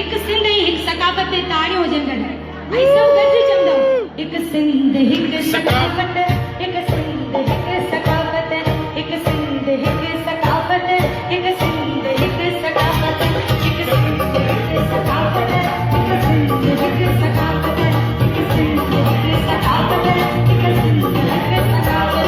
एक सिंध एक सकाफत ताड़ियों जंगल आई सब गॾु चवंदव एक सिंध एक सकाफत एक सिंध एक सकाफत एक सिंध एक सकाफत एक सिंध एक सकाफत एक सिंध एक सकाफत एक सिंध एक सकाफत एक सिंध एक सकाफत एक सिंध एक सकाफत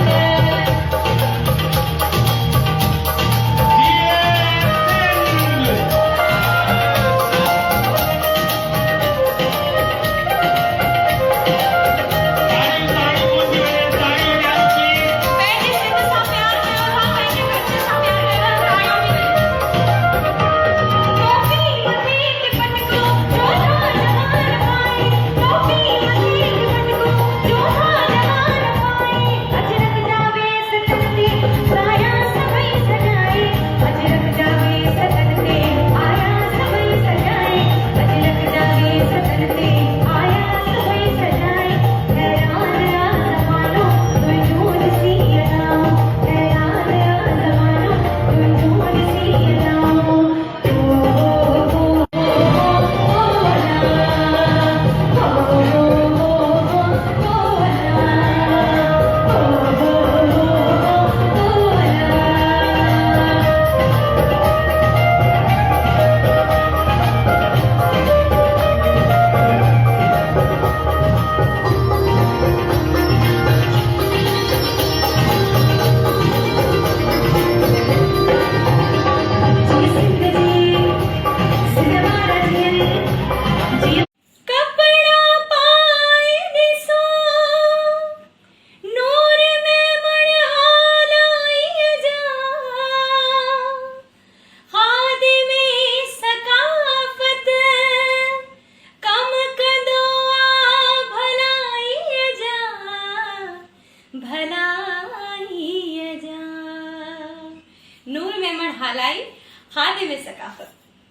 नूर में मण हालाई खादे में सकाफत।